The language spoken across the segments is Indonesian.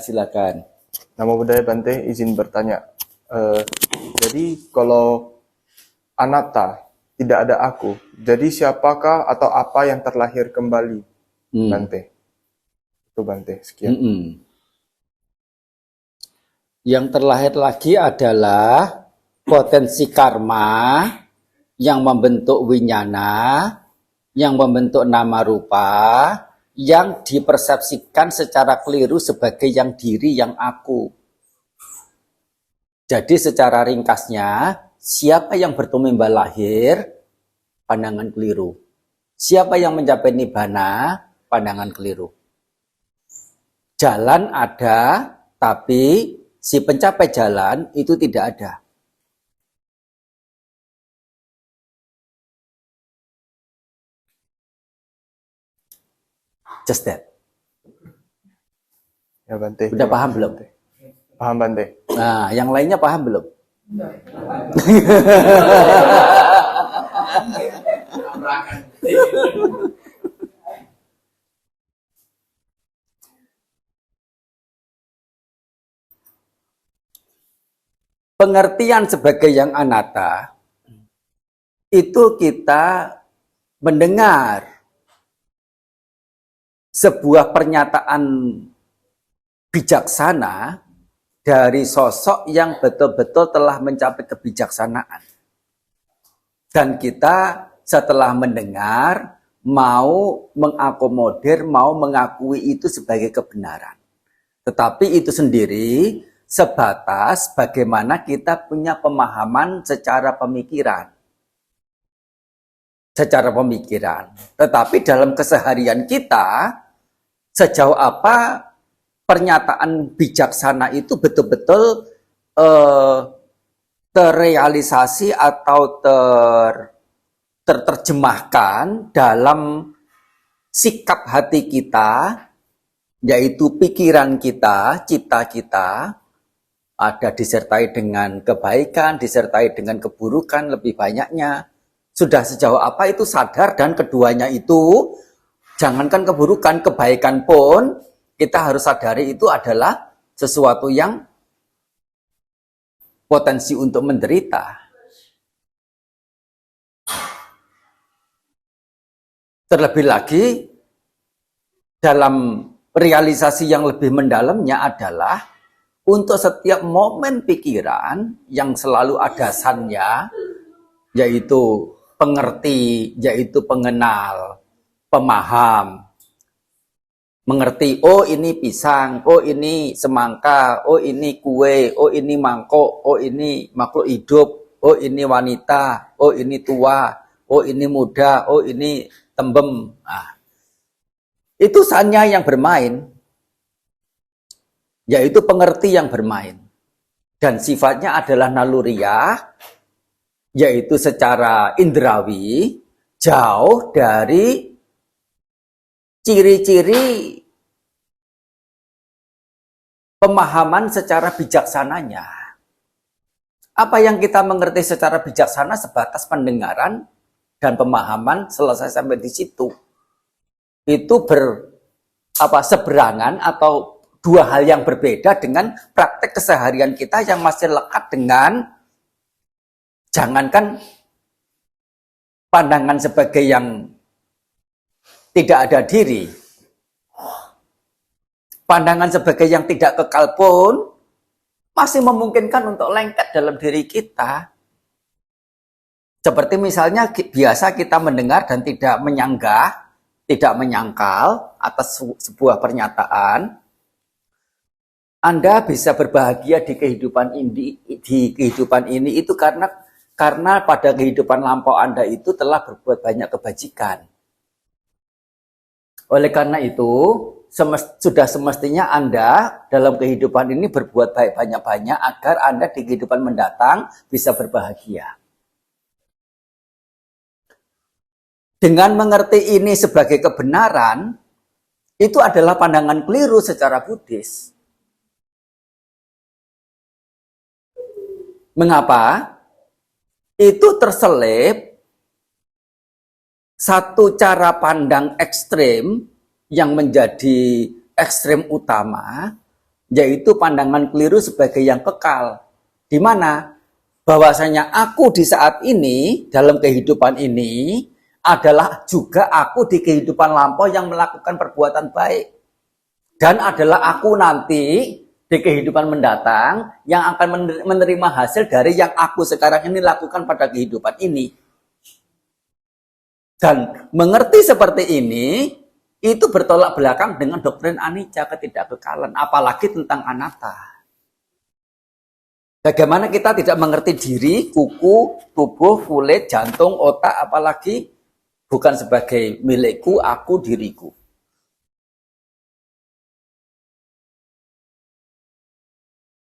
silakan. Nama budaya Bante, izin bertanya. Jadi kalau anatta, tidak ada aku, jadi siapakah atau apa yang terlahir kembali, Bante? Itu Bante, sekian. Yang terlahir lagi adalah potensi karma yang membentuk winyana, yang membentuk nama rupa, yang dipersepsikan secara keliru sebagai yang diri, yang aku. Jadi secara ringkasnya, siapa yang bertumimba lahir, pandangan keliru. Siapa yang mencapai nibbana, pandangan keliru. Jalan ada, tapi si pencapai jalan itu tidak ada. Just that. Ya Bante. Udah paham belum? Paham Bante. Nah, yang lainnya paham belum? Pengertian sebagai yang anatta itu kita mendengar sebuah pernyataan bijaksana dari sosok yang betul-betul telah mencapai kebijaksanaan. Dan kita setelah mendengar mau mengakomodir, mau mengakui itu sebagai kebenaran. Tetapi itu sendiri sebatas bagaimana kita punya pemahaman secara pemikiran. Secara pemikiran. Tetapi dalam keseharian kita, sejauh apa pernyataan bijaksana itu betul-betul terrealisasi atau terterjemahkan dalam sikap hati kita, yaitu pikiran kita, cipta kita, ada disertai dengan kebaikan, disertai dengan keburukan lebih banyaknya. Sudah sejauh apa itu sadar, dan keduanya itu, jangankan keburukan, kebaikan pun, kita harus sadari itu adalah sesuatu yang potensi untuk menderita. Terlebih lagi, dalam realisasi yang lebih mendalamnya adalah untuk setiap momen pikiran yang selalu ada sannya, yaitu pengerti, yaitu pengenal, pemaham, mengerti, oh ini pisang, oh ini semangka, oh ini kue, oh ini mangkok, oh ini makhluk hidup, oh ini wanita, oh ini tua, oh ini muda, oh ini tembem. Nah, itu sannya yang bermain, yaitu pengerti yang bermain. Dan sifatnya adalah naluriah, yaitu secara indrawi, jauh dari ciri-ciri pemahaman secara bijaksananya. Apa yang kita mengerti secara bijaksana sebatas pendengaran dan pemahaman, selesai sampai di situ. Itu seberangan atau dua hal yang berbeda dengan praktek keseharian kita yang masih lekat dengan, jangankan pandangan sebagai yang tidak ada diri, pandangan sebagai yang tidak kekal pun masih memungkinkan untuk lengket dalam diri kita. Seperti misalnya biasa kita mendengar dan tidak menyanggah, tidak menyangkal atas sebuah pernyataan. Anda bisa berbahagia di kehidupan ini itu karena pada kehidupan lampau Anda itu telah berbuat banyak kebajikan. Oleh karena itu, sudah semestinya Anda dalam kehidupan ini berbuat baik banyak-banyak agar Anda di kehidupan mendatang bisa berbahagia. Dengan mengerti ini sebagai kebenaran, itu adalah pandangan keliru secara Buddhis. Mengapa? Itu terselip satu cara pandang ekstrem yang menjadi ekstrem utama, yaitu pandangan keliru sebagai yang kekal. Di mana bahwasanya aku di saat ini, dalam kehidupan ini, adalah juga aku di kehidupan lampau yang melakukan perbuatan baik. Dan adalah aku nanti di kehidupan mendatang yang akan menerima hasil dari yang aku sekarang ini lakukan pada kehidupan ini. Dan mengerti seperti ini, itu bertolak belakang dengan doktrin anicca, ketidakkekalan, apalagi tentang anatta. Bagaimana kita tidak mengerti diri, kuku, tubuh, kulit, jantung, otak, apalagi bukan sebagai milikku, aku, diriku.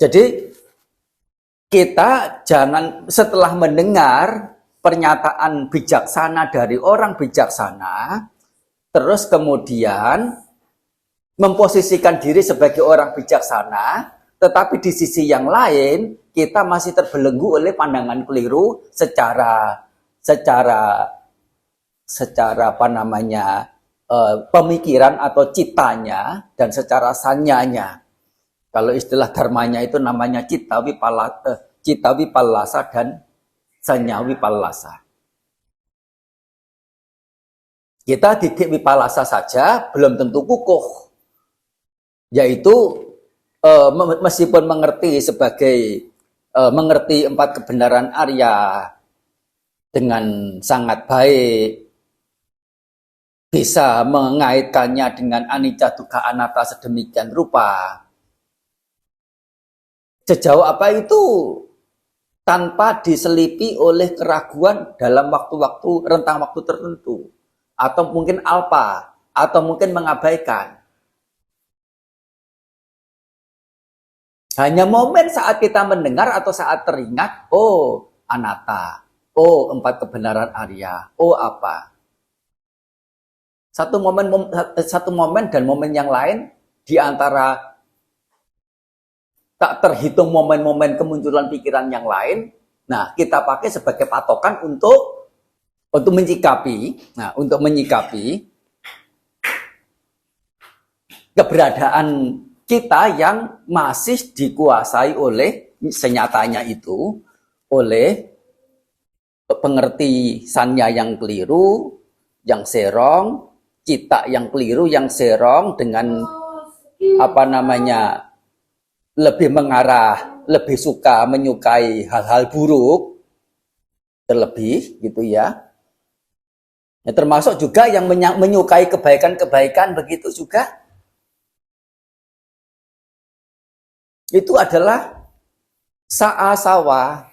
Jadi kita jangan setelah mendengar pernyataan bijaksana dari orang bijaksana, terus kemudian memposisikan diri sebagai orang bijaksana, tetapi di sisi yang lain kita masih terbelenggu oleh pandangan keliru secara apa namanya pemikiran atau citanya dan secara sanyanya. Kalau istilah dharmanya itu namanya cita wipallasa dan sanya wipallasa. Kita didik wipallasa saja belum tentu kukuh, yaitu meskipun mengerti mengerti 4 kebenaran Arya dengan sangat baik, bisa mengaitkannya dengan anicca dukkha anatta sedemikian rupa. Sejauh apa itu tanpa diselipi oleh keraguan dalam waktu-waktu rentang waktu tertentu, atau mungkin alpa, atau mungkin mengabaikan. Hanya momen saat kita mendengar atau saat teringat, oh anatta, oh 4 kebenaran Arya, oh apa. Satu momen dan momen yang lain di antara tak terhitung momen-momen kemunculan pikiran yang lain. Nah, kita pakai sebagai patokan untuk menyikapi, keberadaan kita yang masih dikuasai oleh senyatanya itu oleh pengertiannya yang keliru, yang serong, cita yang keliru, yang serong dengan lebih mengarah, lebih suka menyukai hal-hal buruk, terlebih gitu ya. Termasuk juga yang menyukai kebaikan-kebaikan begitu juga. Itu adalah saasawa,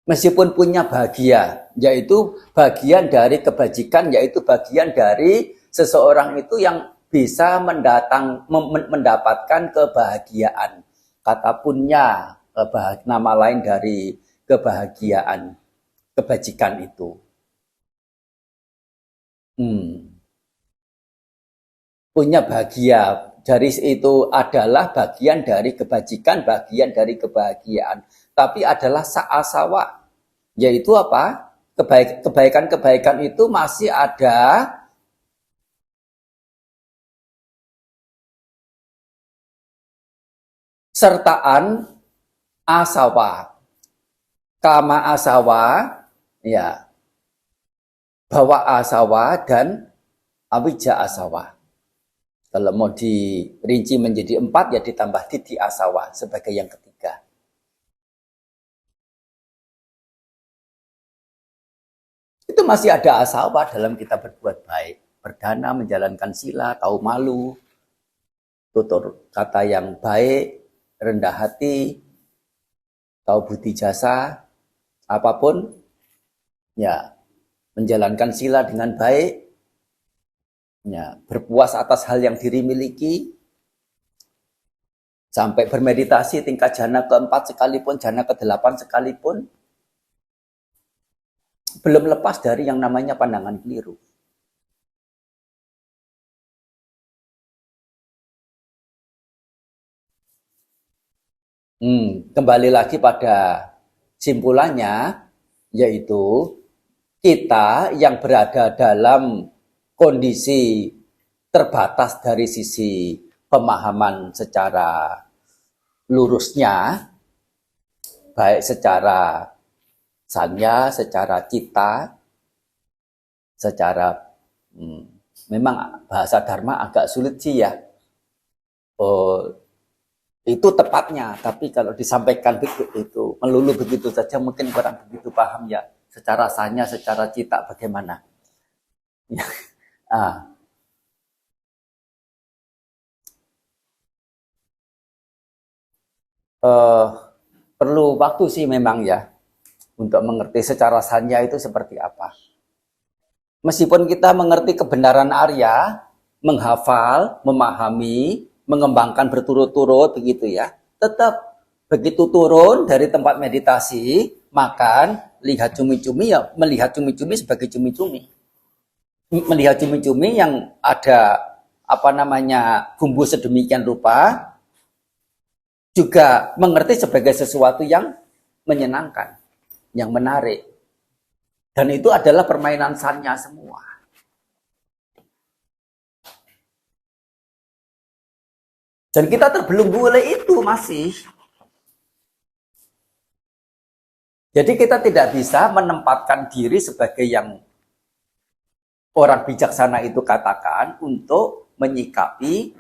meskipun punya bahagia, yaitu bagian dari kebajikan, yaitu bagian dari seseorang itu yang bisa mendapatkan kebahagiaan. Kata punya, nama lain dari kebahagiaan, kebajikan itu. Punya bahagia, dari itu adalah bagian dari kebajikan, bagian dari kebahagiaan. Tapi adalah saasawa, yaitu apa? Kebaikan-kebaikan itu masih ada sertaan asawa, kama asawa, ya, bawa asawa dan awija asawa. Kalau mau dirinci menjadi 4 ya ditambah didi asawa sebagai yang ketiga. Itu masih ada asawa dalam kita berbuat baik, berdana, menjalankan sila, tahu malu, tutur kata yang baik, rendah hati, tahu budi jasa, apapun, ya menjalankan sila dengan baik, ya berpuas atas hal yang diri miliki, sampai bermeditasi tingkat jana ke-4 sekalipun, jana ke-8 sekalipun, belum lepas dari yang namanya pandangan keliru. Kembali lagi pada simpulannya, yaitu kita yang berada dalam kondisi terbatas dari sisi pemahaman secara lurusnya, baik secara sanya, secara cita, secara memang bahasa Dharma agak sulit sih ya. Itu tepatnya, tapi kalau disampaikan itu melulu begitu saja mungkin kurang begitu paham ya. Secara sanya, secara cita bagaimana? ah, perlu waktu sih memang ya untuk mengerti secara sanya itu seperti apa. Meskipun kita mengerti kebenaran Arya, menghafal, memahami, mengembangkan berturut-turut begitu ya, tetap begitu turun dari tempat meditasi, makan, lihat cumi-cumi ya, melihat cumi-cumi sebagai cumi-cumi. Melihat cumi-cumi yang ada bumbu sedemikian rupa, juga mengerti sebagai sesuatu yang menyenangkan, yang menarik. Dan itu adalah permainan sanya semua. Dan kita terbelenggu oleh itu masih. Jadi kita tidak bisa menempatkan diri sebagai yang orang bijaksana itu katakan untuk menyikapi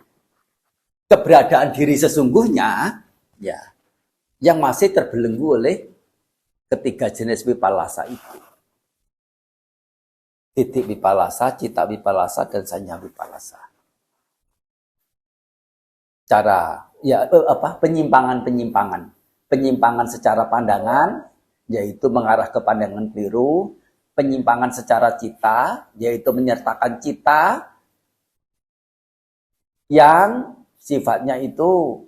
keberadaan diri sesungguhnya ya yang masih terbelenggu oleh ketiga jenis wipalasa itu. Titik wipalasa, cita wipalasa, dan sanya wipalasa. Cara penyimpangan secara pandangan yaitu mengarah ke pandangan keliru, penyimpangan secara cita yaitu menyertakan cita yang sifatnya itu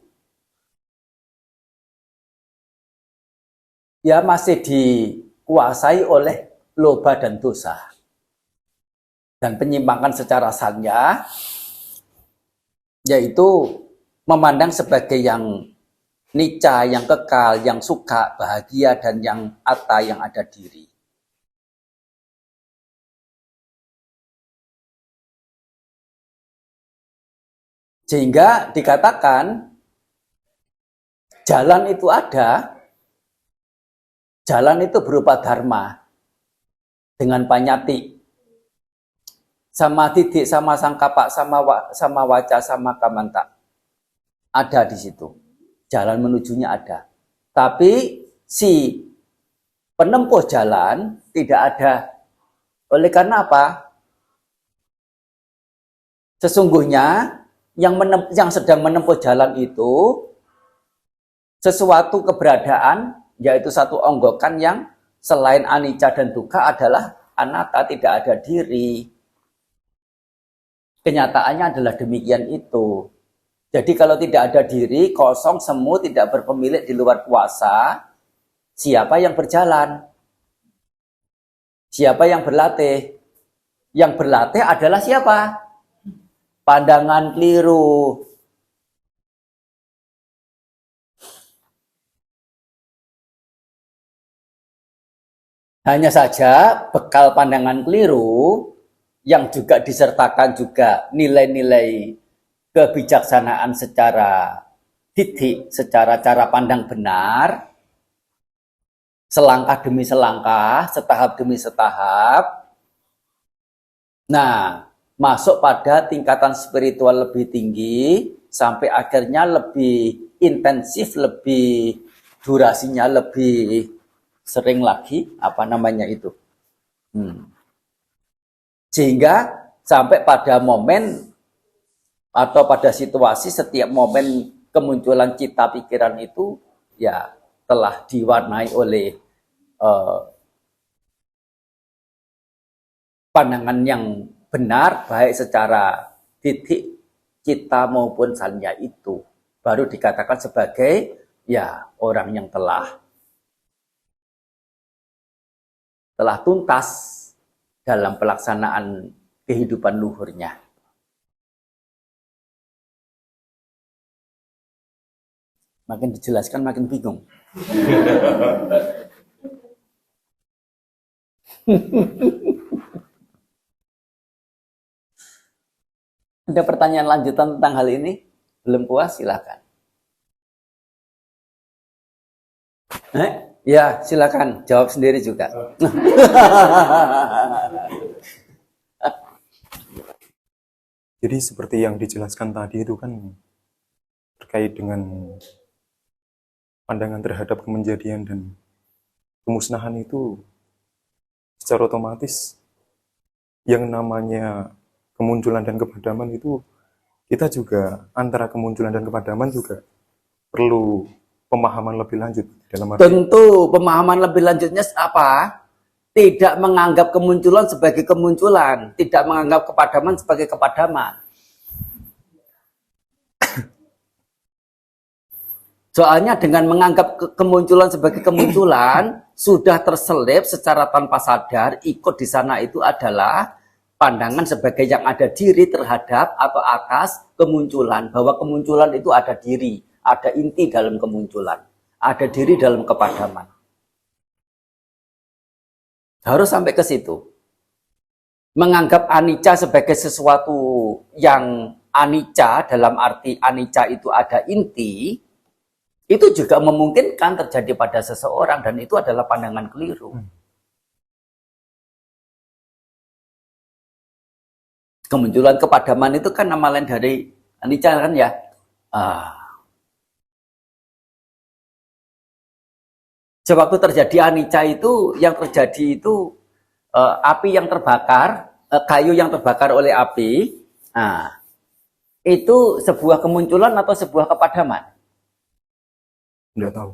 ya masih dikuasai oleh loba dan dosa. Dan penyimpangan secara sanya yaitu memandang sebagai yang nica, yang kekal, yang suka, bahagia, dan yang atta, yang ada diri. Sehingga dikatakan jalan itu ada, jalan itu berupa dharma dengan panyati. Sama titik, sama sangkapa, sama waca, sama kamanta. Ada di situ. Jalan menujunya ada. Tapi si penempuh jalan tidak ada. Oleh karena apa? Sesungguhnya yang sedang menempuh jalan itu sesuatu keberadaan, yaitu satu onggokan yang selain anicca dan dukkha adalah anatta, tidak ada diri. Kenyataannya adalah demikian itu. Jadi kalau tidak ada diri, kosong, semu, tidak berpemilik di luar kuasa, siapa yang berjalan? Siapa yang berlatih? Yang berlatih adalah siapa? Pandangan keliru. Hanya saja bekal pandangan keliru yang juga disertakan juga nilai-nilai kebijaksanaan secara titik, secara cara pandang benar, selangkah demi selangkah, setahap demi setahap. Nah, masuk pada tingkatan spiritual lebih tinggi, sampai akhirnya lebih intensif, lebih durasinya lebih sering lagi, Sehingga sampai pada momen atau pada situasi setiap momen kemunculan cita pikiran itu ya telah diwarnai oleh pandangan yang benar baik secara titik cita maupun sanya itu baru dikatakan sebagai ya orang yang telah tuntas dalam pelaksanaan kehidupan luhurnya. Makin dijelaskan makin bingung. Ada pertanyaan lanjutan tentang hal ini? Belum puas, silakan. Ya, silakan jawab sendiri juga. Jadi seperti yang dijelaskan tadi itu kan terkait dengan pandangan terhadap kemenjadian dan kemusnahan itu secara otomatis yang namanya kemunculan dan kepadaman itu kita juga antara kemunculan dan kepadaman juga perlu pemahaman lebih lanjut dalam arti Tentu pemahaman lebih lanjutnya apa? Tidak menganggap kemunculan sebagai kemunculan, tidak menganggap kepadaman sebagai kepadaman. Soalnya dengan menganggap kemunculan sebagai kemunculan, sudah terselip secara tanpa sadar, ikut di sana itu adalah pandangan sebagai yang ada diri terhadap atau atas kemunculan. Bahwa kemunculan itu ada diri, ada inti dalam kemunculan, ada diri dalam kepadaman. Harus sampai ke situ. Menganggap anicca sebagai sesuatu yang anicca, dalam arti anicca itu ada inti, itu juga memungkinkan terjadi pada seseorang, dan itu adalah pandangan keliru. Kemunculan kepadaman itu kan nama lain dari anicca kan ya. Sewaktu terjadi anicca itu, yang terjadi itu api yang terbakar, kayu yang terbakar oleh api, itu sebuah kemunculan atau sebuah kepadaman? tidak tahu.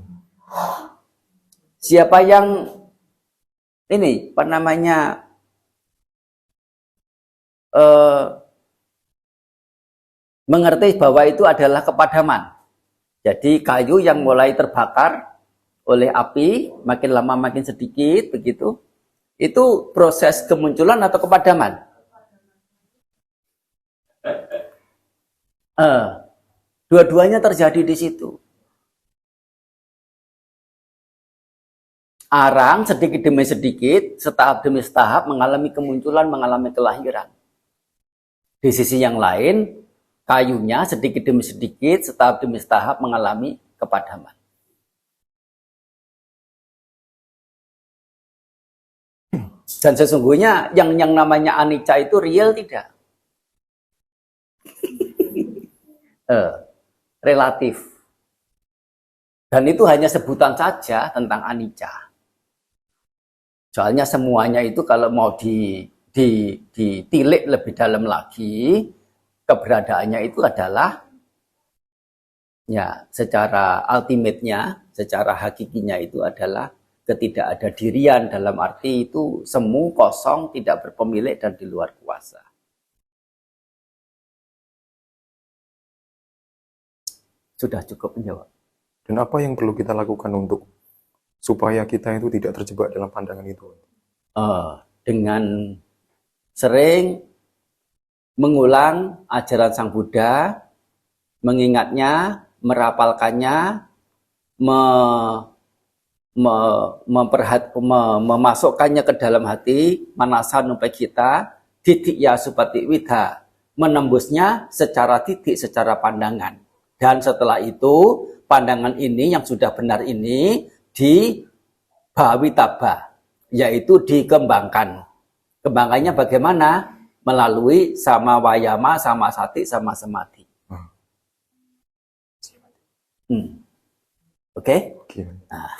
Siapa yang ini, apa namanya, mengerti bahwa itu adalah kepadaman? Jadi kayu yang mulai terbakar oleh api, makin lama makin sedikit, begitu. Itu proses kemunculan atau kepadaman? Dua-duanya terjadi di situ. Arang sedikit demi sedikit, setahap demi setahap mengalami kemunculan, mengalami kelahiran. Di sisi yang lain, kayunya sedikit demi sedikit, setahap demi setahap mengalami kepadaman. Dan sesungguhnya yang namanya anicca itu real tidak? Relatif. Dan itu hanya sebutan saja tentang anicca. Soalnya semuanya itu kalau mau ditilik lebih dalam lagi, keberadaannya itu adalah ya secara ultimate-nya, secara hakikinya itu adalah ketidakadadirian, dalam arti itu semu, kosong, tidak berpemilik dan di luar kuasa. Sudah cukup menjawab. Dan apa yang perlu kita lakukan untuk supaya kita itu tidak terjebak dalam pandangan itu? Dengan sering mengulang ajaran Sang Buddha, mengingatnya, merapalkannya, memasukkannya ke dalam hati, manasa nupekita, titik ya supati widha, menembusnya secara titik, secara pandangan. Dan setelah itu, pandangan ini yang sudah benar ini dibawitaba, yaitu dikembangkan. Kembangkannya bagaimana? Melalui sama wayama, sama sati, sama samadhi. Oke? Nah.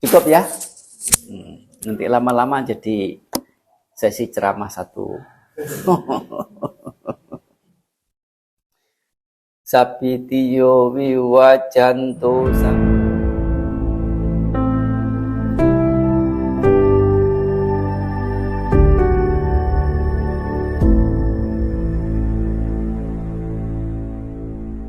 Cukup ya? Nanti lama-lama jadi sesi ceramah satu. Sapitiyo wiwajanto